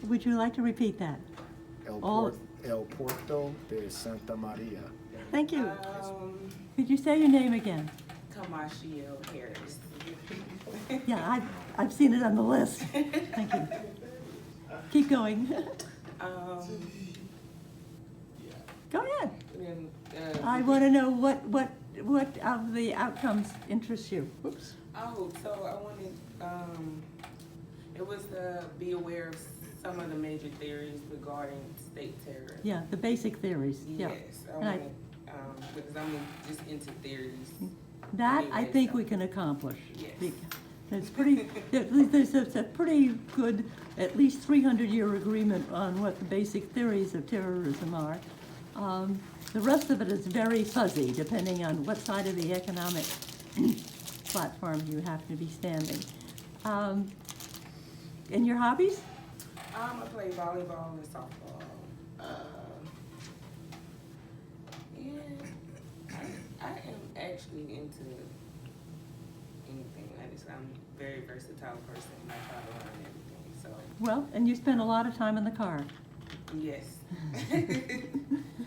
Would you like to repeat that? El Puerto de Santa Maria. Thank you. Could you say your name again? Kamashiel Harris. Yeah, I've seen it on the list. Thank you. Keep going. Go ahead. I want to know what of the outcomes interests you. Oops. Oh, so I wanted, it was to be aware of some of the major theories regarding state terrorism. Yeah, the basic theories. Yeah. Yes, I And wanted, because I'm just into theories. that I Anyway, think so- we can accomplish. Yes. It's pretty, there's a pretty good, at least 300-year agreement on what the basic theories of terrorism are. The rest of it is very fuzzy, depending on what side of the economic platform you happen to be standing. And your hobbies? I play volleyball and softball. Yeah, I am actually into anything. I'm a very versatile person. I try to learn everything. So Well, and you spend a lot of time in the car. yes.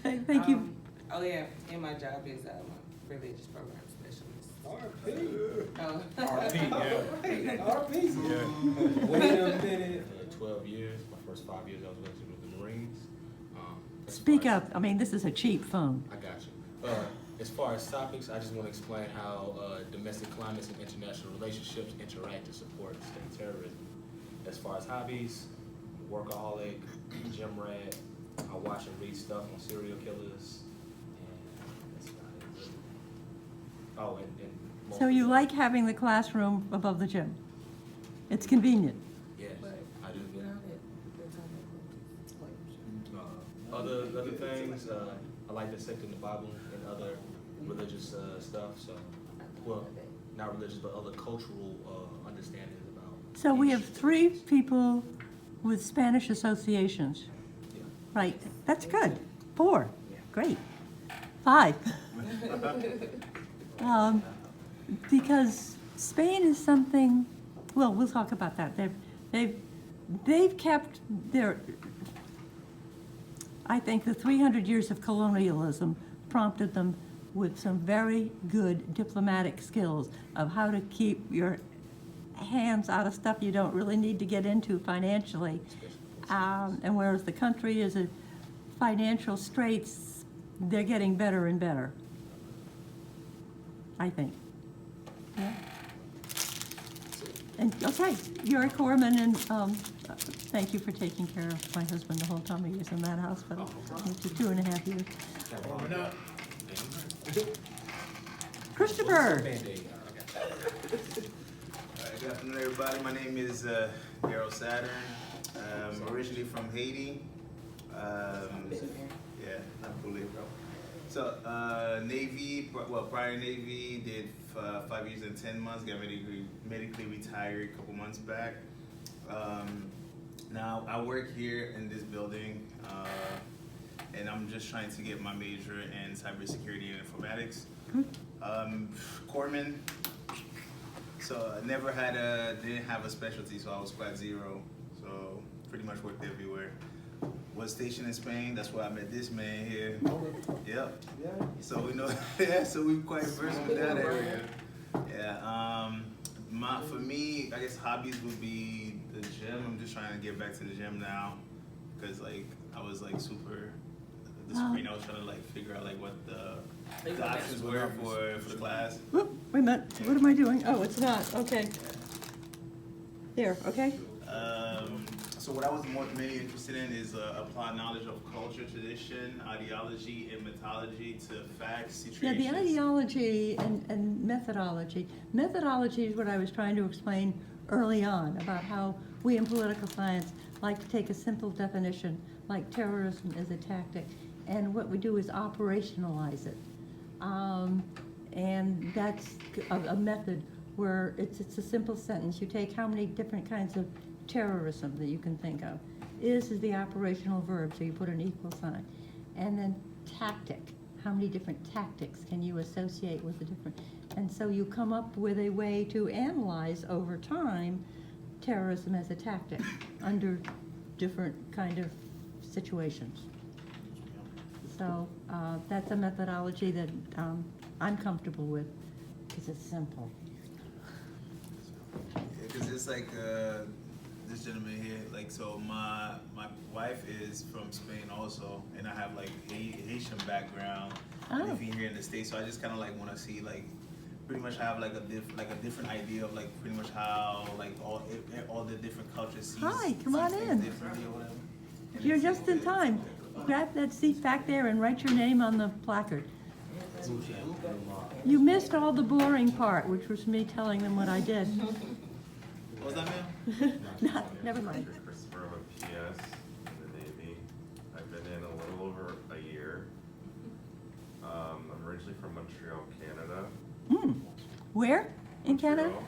Thank you. Oh yeah, and my job is a religious program specialist. RP. Oh. RP, yeah. RP. Yeah. Wait a minute. 12 years. My first 5 years I was registered with the Marines. As Speak far as- up. I mean, this is a cheap phone. I got you. As far as topics, I just want to explain how domestic climates and international relationships interact to support state terrorism. As far as hobbies, workaholic, gym rat, I watch and read stuff on serial killers, and that's about it. Really. Oh, and So you like having the classroom above the gym? It's convenient. Yes, But I do. without it, that's how Other things, I like dissecting the Bible and other religious stuff. So, well, not religious, but other cultural understandings about. So we have ancient 3 religions. people with Spanish associations. Yeah. Right, that's good. 4, great. 5. Because Spain is something, well, we'll talk about that. They've kept their, I think the 300 years of colonialism prompted them with some very good diplomatic skills of how to keep your hands out of stuff you don't really need to get into financially. And whereas the country is in financial straits, they're getting better and better, I think. Yeah. And, okay, you're a corpsman, and thank you for taking care of my husband the whole time he was in that hospital, which is 2.5 years. Warming up. Christopher, Band-Aid. Good afternoon, everybody. My name is Daryl Saturn. I'm originally from Haiti. Yeah, not Kool-Aid, bro. So, Navy, prior Navy, did 5 years and 10 months, got medically retired a couple months back. Now, I work here in this building, and I'm just trying to get my major in cybersecurity and informatics. Corpsman. So I never didn't have a specialty, so I was Squad 0. So pretty much worked everywhere. Was stationed in Spain, that's where I met this man here. Yep. Yeah. So we know, yeah, so we're quite versed with that area. Yeah, for me, I guess hobbies would be the gym. I'm just trying to get back to the gym now, because like, I was like super, the screen, I was trying to like figure out like what the options were for the class. whoop, wait a minute, what am I doing? Oh, it's not, okay. There, okay? So what I was mainly interested in is applying knowledge of culture, tradition, ideology, and mythology to facts, Yeah, situations. the ideology and methodology. Methodology is what I was trying to explain early on about how we in political science like to take a simple definition, like terrorism is a tactic, and what we do is operationalize it. And that's a method where it's a simple sentence. You take how many different kinds of terrorism that you can think of. Is the operational verb, so you put an equal sign. And then tactic, how many different tactics can you associate with the different, and so you come up with a way to analyze over time terrorism as a tactic under different kind of situations. So that's a methodology that I'm comfortable with, because it's simple. Because it's like this gentleman here, like, so my wife is from Spain also, and I have like Haitian background, and Oh. if you're here in the States, so I just kind of like want to see like pretty much have like a different idea of like pretty much how like all the different cultures see Hi, come see on things in. differently or whatever. And You're it's just in time. Grab that seat back there and write your name on the placard. You missed all the boring part, which was me telling them what I did. What was that, ma'am? No, never mind. Christopher, I'm a PS in the Navy. I've been in a little over a year. I'm originally from Montreal, Canada. Where in Canada? Montreal.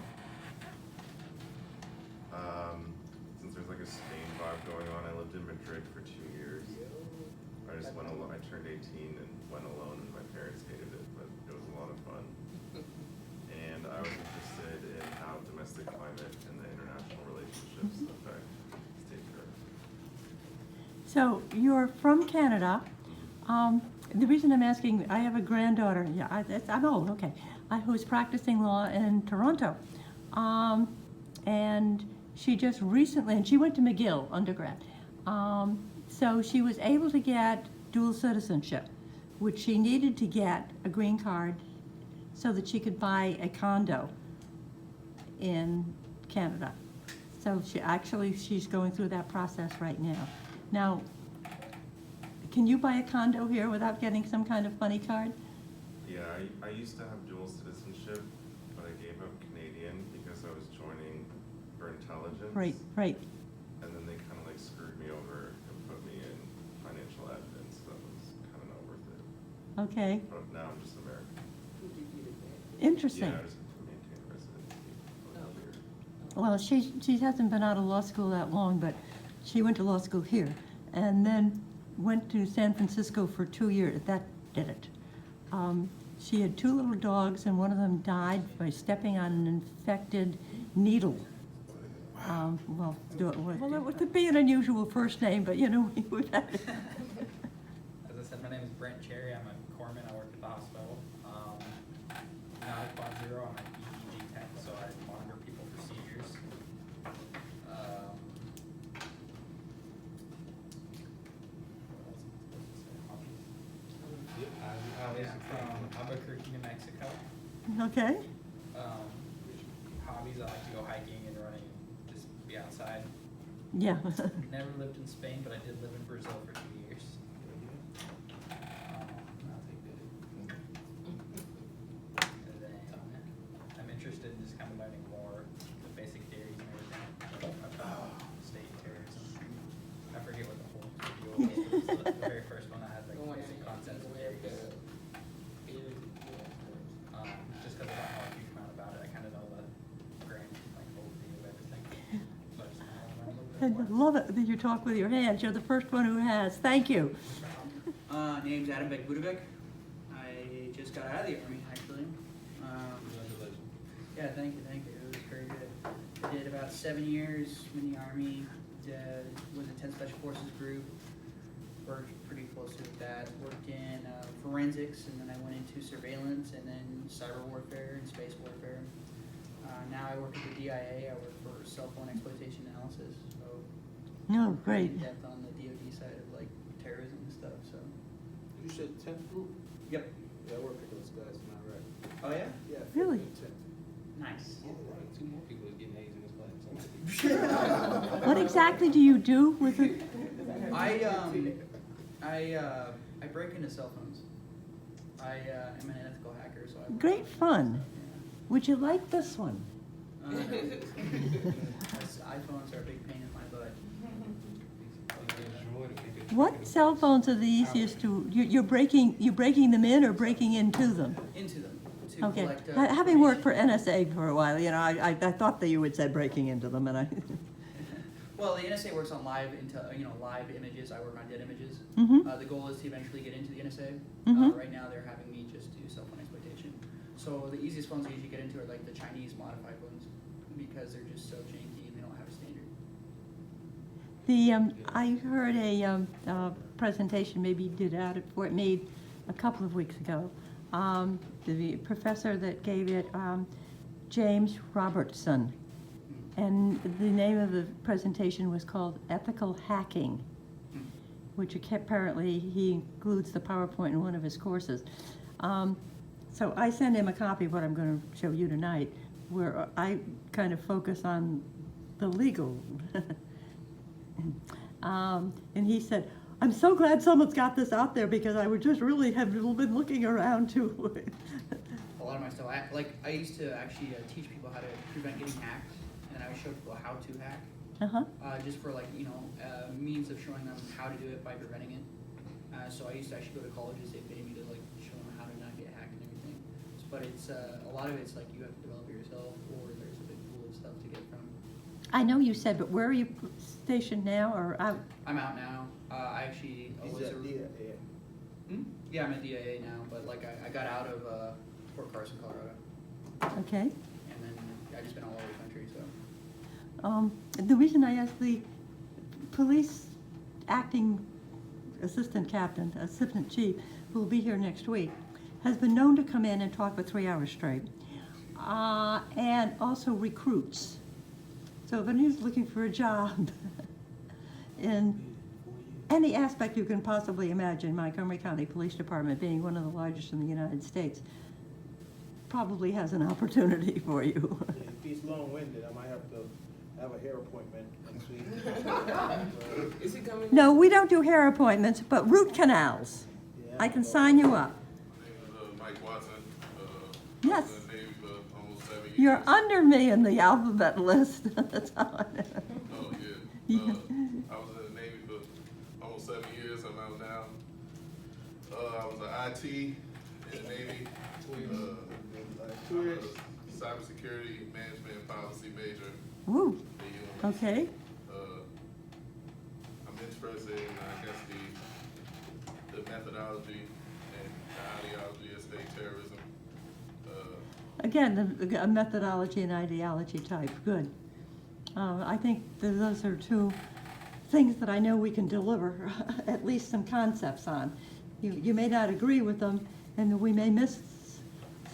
Since there's like a Spain vibe going on, I lived in Madrid for 2 years. I just went alone. I turned 18 and went alone, and my parents hated it, but it was a lot of fun. And I was interested in how domestic climate and the international relationships affect state tourism. So you're from Canada. The reason I'm asking, I have a granddaughter, yeah, I'm old, okay, who's practicing law in Toronto. And she just recently, and she went to McGill undergrad. So she was able to get dual citizenship, which she needed to get a green card so that she could buy a condo in Canada. So she's going through that process right now. Now, can you buy a condo here without getting some kind of funny card? Yeah, I used to have dual citizenship, but I gave up Canadian because I was joining for intelligence. Right, right. And then they kind of like screwed me over and put me in financial evidence. That was kind of not worth it. Okay, But now I'm just American. interesting. Yeah, I just have to maintain residency over here. Well, she hasn't been out of law school that long, but she went to law school here and then went to San Francisco for 2 years. That did it. She had 2 little dogs, and one of them died by stepping on an infected needle. Well, it could be an unusual first name, but you know, we've had it. As I said, my name is Brent Cherry. I'm a corpsman. I work at the hospital. Now at Quad Zero, I'm an EEG tech, so I monitor people for seizures. I'm from Albuquerque, New Mexico. Okay, Hobbies, I like to go hiking and running, just be outside. yeah. Never lived in Spain, but I did live in Brazil for 2 years. And then I'm interested in just kind of learning more the basic theories and everything about state terrorism. I forget what the whole deal was, but it was the very first one I had like basic concepts and theories. Just because I don't know a huge amount about it, I kind of know the grand like overview of everything. But I just kind of learn a little And bit I more. love it that you talk with your hands. You're the first one who has. Thank you. Name's Adam Bekbudovic. I just got out of the Army, actually. Yeah, thank you. It was very good. I did about 7 years in the Army. Was in 10 Special Forces group. Worked pretty closely with that. Worked in forensics, and then I went into surveillance, and then cyber warfare and space warfare. Now I work at the DIA. I work for cell phone exploitation analysis. So No, great. in depth on the DoD side of like terrorism and stuff. So. You said 10th group? Yep. Yeah, I work with those guys, am I right? Oh yeah. Yeah. Really? 10th. Nice. All right. 2 more people is getting A's in this class. What exactly do you do with it? I break into cell phones. I am an ethical hacker, so I. Great fun. Would you like this one? iPhones are a big pain in my butt. What cell phones are the easiest to, you're breaking them in or breaking into them? Into them to Okay. collect. Having worked for NSA for a while, you know, I thought that you would say breaking into them, and I. Well, the NSA works on live images. I work on dead images. Mhm. The goal is to eventually get into the NSA. Mhm. Right now, they're having me just do cell phone exploitation. So the easiest phones I usually get into are like the Chinese modified ones because they're just so janky and they don't have a standard. I heard a presentation, maybe you did out at Fort Meade a couple of weeks ago. The professor that gave it, James Robertson, and the name of the presentation was called Ethical Hacking, which apparently he includes the PowerPoint in one of his courses. So I sent him a copy of what I'm going to show you tonight, where I kind of focus on the legal. And he said, I'm so glad someone's got this out there because I would just really have been looking around to. A lot of my stuff, I used to actually teach people how to prevent getting hacked, and I would show people how to hack. Just for means of showing them how to do it by preventing it. So I used to actually go to colleges, they paid me to show them how to not get hacked and everything. But it's a lot of it's you have to develop it yourself, or there's a big pool of stuff to get from. I know you said, but where are you stationed now or out? I'm out now. I actually He's at DIA. Yeah, I'm at DIA now, but I got out of Fort Carson, Colorado, Okay. and then I just been all over the country. So. The reason I asked, the police acting assistant captain, assistant chief, who will be here next week, has been known to come in and talk for 3 hours straight, and also recruits. So if anyone's looking for a job in any aspect you can possibly imagine, Montgomery County Police Department being one of the largest in the United States, probably has an opportunity for you. If he's long-winded, I might have to have a hair appointment next week. Is he coming? No, we don't do hair appointments, but root canals. Yeah, I can sign you up. Mike Watson. Yes. I was in the Navy for almost 7 years. You're under me in the alphabet list. That's how I know. Oh, yeah. I was in the Navy for almost 7 years. I'm out now. I was an IT in the Navy. I'm a cybersecurity management and policy major. Woo. at UMS. Okay. I'm interested in, I guess, the methodology and the ideology of state terrorism. Again, a methodology and ideology type. Good. I think that those are two things that I know we can deliver at least some concepts on. You may not agree with them, and we may miss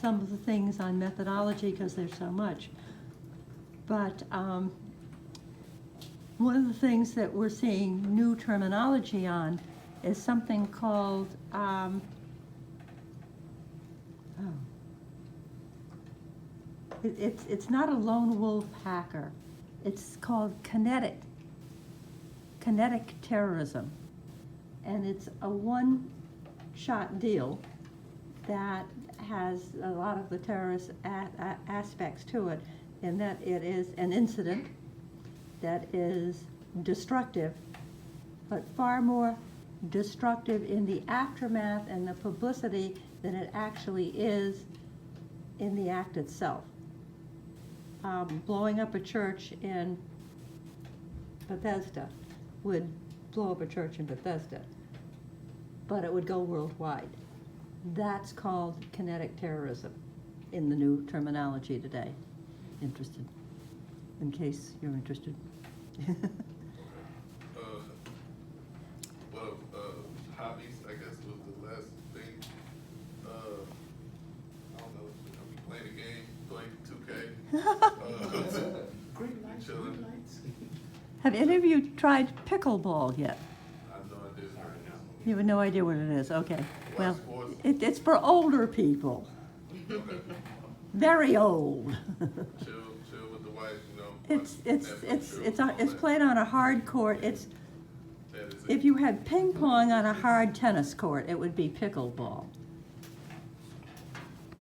some of the things on methodology because there's so much. But one of the things that we're seeing new terminology on is something called, it's not a lone wolf hacker. It's called kinetic terrorism. And it's a one-shot deal that has a lot of the terrorist aspects to it, in that it is an incident that is destructive, but far more destructive in the aftermath and the publicity than it actually is in the act itself. Blowing up a church in Bethesda would blow up a church in Bethesda, but it would go worldwide. That's called kinetic terrorism in the new terminology today. Interested, in case you're interested. Well, hobbies, I guess, was the last thing. I don't know, are we playing a game, playing 2K? Green lights, chilling. green lights. Have any of you tried pickleball yet? I have no idea. You have no idea what it is, okay. Well, sports? it's for older people, Okay. very old. Chill with the wife, you know. watch Netflix shows, all It's that. played on a hard court. That is it. If you had ping pong on a hard tennis court, it would be pickleball.